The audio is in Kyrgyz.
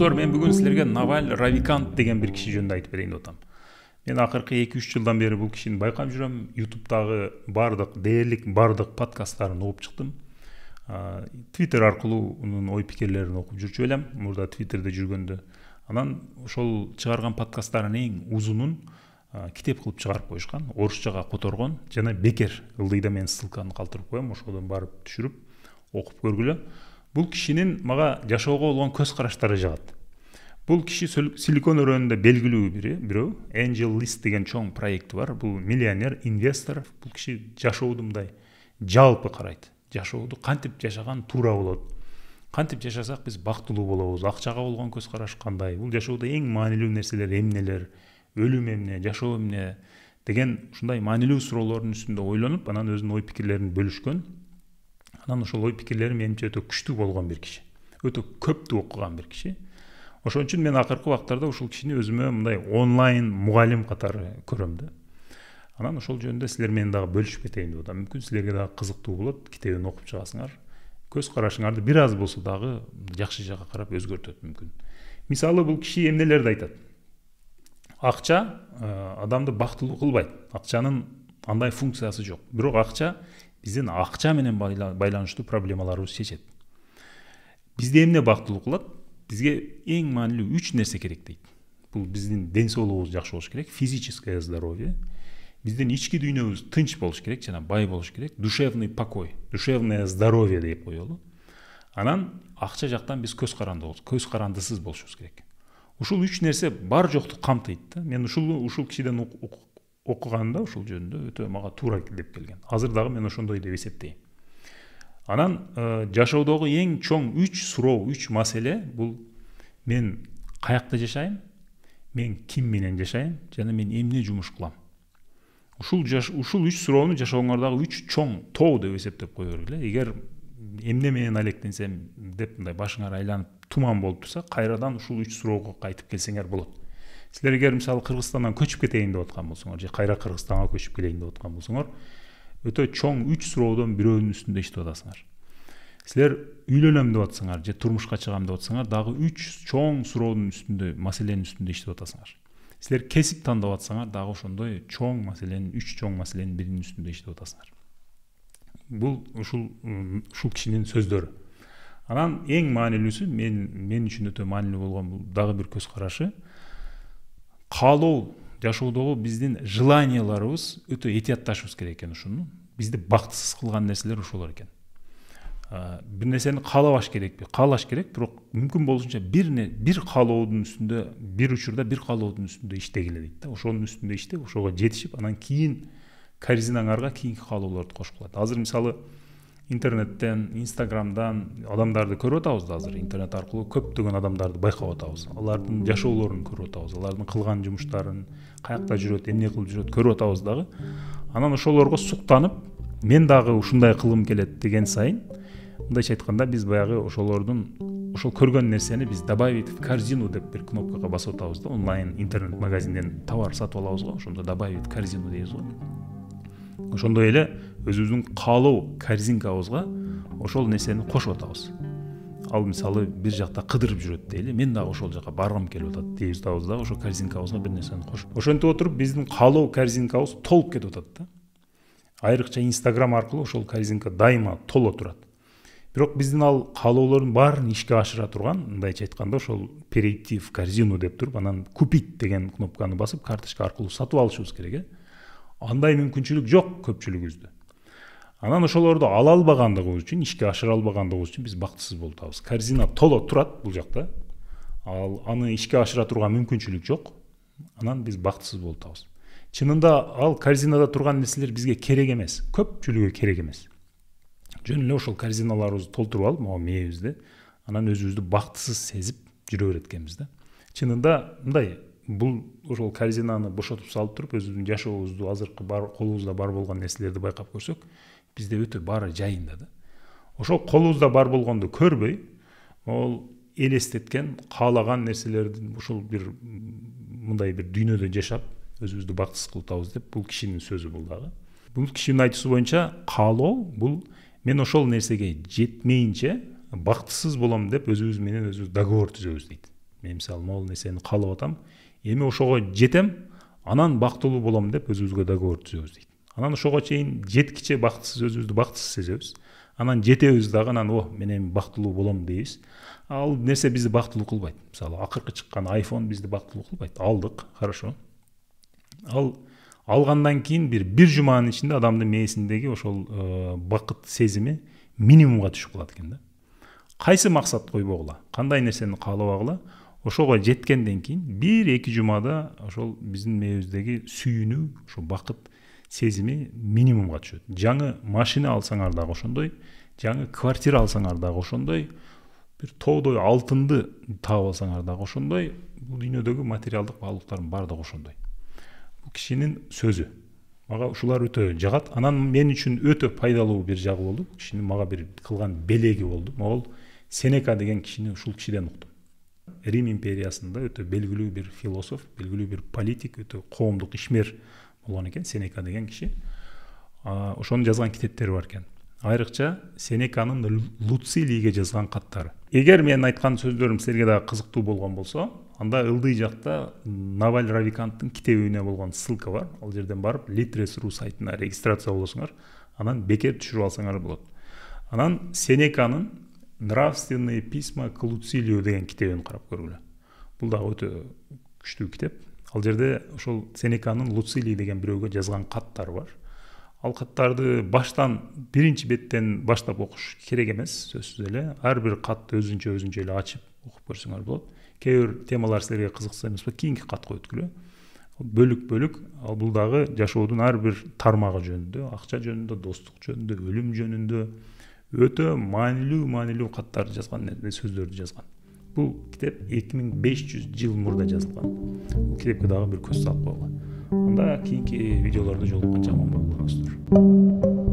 достор, мен бүгін сілерге Наваль Равикант деген бір кіші жөнінде айтып берейін деп отам. Мен ақырғы 2-3 жылдан бері бұл кішіні байқап жүрем. YouTube'дағы бардық подкасттарын оқып шықтым. Twitter арқылы оның ой пікірлерін оқып жүрчү элем. Мурда Twitter'де жүргөндө. Анан ошол чыгарган подкасттарын эң узунун китеп кылып чыгарып коюшкан, орусчага которгон жана бекер ылдыйда мен ссылканы калтырып коем, ошодон барып түшүрүп окуп көргүлө. Бул кишинин мага жашоого болгон көз караштары жагат. Бул киши Силикон өрөөнүндө белгилүү бирөө, Angel List деген чоң проекти бар. Бул миллионер, инвестор. Бул киши жашоодо мындай жалпы карайт. Жашоодо кантип жашаган туура болот? Кантип жашасак биз бактылуу болобуз? Акчага болгон көз караш кандай? Бул жашоодо эң маанилүү нерселер эмнелер? Өлүм эмне, жашоо эмне деген ушундай маанилүү суроолордун үстүндө ойлонуп, анан өзүнүн ой пикирлерин бөлүшкөн. Анан ошол ой пикирлери менимче өтө күчтүү болгон бир киши. Өтө көптү окуган бир киши. Ошон үчүн мен акыркы убактарда ушул кишини өзүмө мындай онлайн мугалим катары көрөм да. Анан ошол жөнүндө силер менен дагы бөлүшүп кетейин деп атам. Мүмкүн силерге дагы кызыктуу болот, китебин окуп чыгасыңар. Көз карашыңарды бир аз болсо дагы жакшы жакка карап өзгөртөт мүмкүн. Мисалы бул киши эмнелерди айтат? Акча адамды бактылуу кылбайт. Акчанын андай функциясы жок. Бирок акча биздин акча менен байланыштуу проблемаларыбызды чечет. Бизди эмне бактылуу кылат? Бизге эң маанилүү 3 нерсе керек дейт. Бул биздин ден соолугубуз жакшы болуш керек, физическое здоровье, биздин ички дүйнөбүз тынч болуш керек жана бай болуш керек, душевный покой, душевное здоровье деп коелу. Анан акча жактан биз көз карандысыз болушубуз керек. Ушул 3 нерсе бар жокту камтыйт да. Мен ушул кишиден окуганда ушул жөнүндө өтө мага туура деп келген. Азыр дагы мен ошондой деп эсептейм. Анан жашоодогу эң чоң 3 суроо, 3 маселе бул мен каякта жашайм, мен ким менен жашайм жана мен эмне жумуш кылам. Ушул 3 суроону жашооңордогу 3 чоң тоо деп эсептеп кое бергиле. Эгер эмне менен алектенсем деп мындай башыңар айланып туман болуп турса, кайрадан ушул 3 суроого кайтып келсеңер болот. Силер эгер мисалы Кыргызстандан көчүп кетейин деп аткан болсоңор, же кайра Кыргызстанга көчүп келейин деп аткан болсоңор, өтө чоң 3 суроодон бирөөнүн үстүндө иштеп атасыңар. Силер үйлөнөм деп атсаңар, же турмушка чыгам деп атсаңар, дагы 3 чоң суроонун үстүндө, маселенин үстүндө иштеп атасыңар. Силер кесип тандап атсаңар, дагы ошондой чоң маселенин, 3 чоң маселенин биринин үстүндө иштеп атасыңар. Бул ушул кишинин сөздөрү. Анан эң маанилүүсү, мен үчүн өтө маанилүү болгон дагы бир көз карашы, каалоо, жашоодогу биздин желанияларыбыз өтө этиятташыбыз керек экен ушуну. Бизди бактысыз кылган нерселер ошолор экен. Бир нерсени каалабаш керекпи? Каалаш керек, бирок мүмкүн болушунча бир каалоодун үстүндө, бир учурда бир каалоодун үстүндө иштегиле дейт да. Ошонун үстүндө иштеп, ошого жетишип, анан кийин корзинаңарга кийинки каалоолорду кошкулат. Азыр мисалы интернеттен, инстаграмдан адамдарды көрүп атабыз да, азыр интернет аркылуу көптөгөн адамдарды байкап атабыз. Алардын жашоолорун көрүп атабыз, алардын кылган жумуштарын, каякта жүрөт, эмне кылып жүрөт көрүп атабыз дагы. Анан ошолорго суктанып, мен дагы ушундай кылгым келет деген сайын, мындайча айтканда биз баягы ошол көргөн нерсени биз добавить в корзину деп бир кнопкага басып атабыз да, онлайн интернет магазинден товар сатып алабыз го, ошондо добавить в корзину дейбиз го. Ошондой эле өзүбүздүн каалоо корзинкабызга ошол нерсени кошуп атабыз. Ал мисалы бир жакта кыдырып жүрөт дейли, мен дагы ошол жака баргым келип атат дейбиз да, ошол корзинкабызга бир нерсени кошуп. Ошентип отуруп биздин каалоо корзинкабыз толуп кетип атат да. Айрыкча Instagram аркылуу ошол корзинка дайыма толо турат. Бирок биздин ал каалоолордун баарын ишке ашыра турган, мындайча айтканда ошол перейти в корзину деп туруп, анан купить деген кнопканы басып, карточка аркылуу сатып алышыбыз керек. Андай мүмкүнчүлүк жок көпчүлүгүбүздө. Анан ошолорду ала албагандыгыбыз үчүн, ишке ашыра албагандыгыбыз үчүн биз бактысыз болуп атабыз. Корзина толо турат бул жакта. Аны ишке ашыра турган мүмкүнчүлүк жок. Анан биз бактысыз болуп атабыз. Чынында ал корзинада турган нерселер бизге керек эмес, көпчүлүгү керек эмес. Жөн эле ошол корзиналарыбызды толтуруп алып, могу мээбизде, анан өзүбүздү бактысыз сезип жүрө берет экенбиз да. Чынында мындай, бул ошол корзинаны бошотуп салып туруп, өзүбүздүн жашообузду, азыркы колубузда бар болгон нерселерди байкап көрсөк, бизде өтө баары жайында да. Ошол колубузда бар болгонду көрбөй, ол элестеткен, каалаган нерселердин ушул бир мындай бир дүйнөдө жашап, өзүбүздү бактысыз кылып атабыз деп бул кишинин сөзү бул дагы. Бул кишинин айтуусу боюнча каалоо бул мен ошол нерсеге жетмейинче бактысыз болом деп өзүбүз менен өзүбүз договор түзөбүз дейт. мен мисалы могул нерсени каалап атам, эми ошого жетем, анан бактылуу болом деп өзүбүзгө договор түзөбүз дейт. Анан ошого чейин жеткиче бактысыз өзүбүздү бактысыз сезебиз. Анан жетебиз дагы, анан мен эми бактылуу болом дейбиз. Ал нерсе бизди бактылуу кылбайт. Мисалы акыркы чыккан iPhone бизди бактылуу кылбайт. Алдык, хорошо. Ал алгандан кийин бир жуманын ичинде адамдын мээсиндеги ошол бакыт сезими минимумга түшүп калат экен да. Кайсы максат койбогула, кандай нерсени каалабагыла, ошого жеткенден кийин 1-2 жумада ошол биздин мээбиздеги сүйүнүү, ошо бакыт сезими минимумга түшөт. Жаңы машина алсаңар дагы ошондой, жаңы квартира алсаңар дагы ошондой, бир тоодой алтынды таап алсаңар дагы ошондой, бул дүйнөдөгү материалдык баалуулуктардын баардыгы ошондой. Бул кишинин сөзү. Мага ушулар өтө жагат. Анан мен үчүн өтө пайдалуу бир жагы болду. Кишинин мага бир кылган белеги болду. Могул Сенека деген кишини ушул кишиден уктум. Рим империясында өтө белгилүү бир философ, белгилүү бир политик, өтө коомдук ишмер болгон экен Сенека деген киши. Ошонун жазган китептери бар экен. Айрыкча Сенеканын Луцилийге жазган каттары. Эгер менин айткан сөздөрүм силерге дагы кызыктуу болгон болсо, анда ылдый жакта Наваль Равиканттын китебине болгон ссылка бар. Ал жерден барып Litres.ru сайтына регистрация болосуңар, анан бекер түшүрүп алсаңар болот. Анан Сенеканын Нравственные письма к Луцилию деген китебин карап көргүлө. Бул дагы өтө күчтүү китеп. Ал жерде ошол Сенеканын Луцилий деген бирөөгө жазган каттары бар. Ал каттарды баштан биринчи беттен баштап окуш керек эмес, сөзсүз эле. Ар бир катты өзүнчө эле ачып окуп көрсөңөр болот. Кээ бир темалар силерге кызыкса эмеспи, кийинки катка өткүлө. Бөлүк-бөлүк, ал бул дагы жашоодун ар бир тармагы жөнүндө, акча жөнүндө, достук жөнүндө, өлүм жөнүндө өтө маанилүү каттарды жазган, сөздөрдү жазган. Бул китеп 2500 жыл мурда жазылган. Бул китепке дагы бир көз салып койгула. Анда кийинки видеолордо жолукканча аман болуңуздар.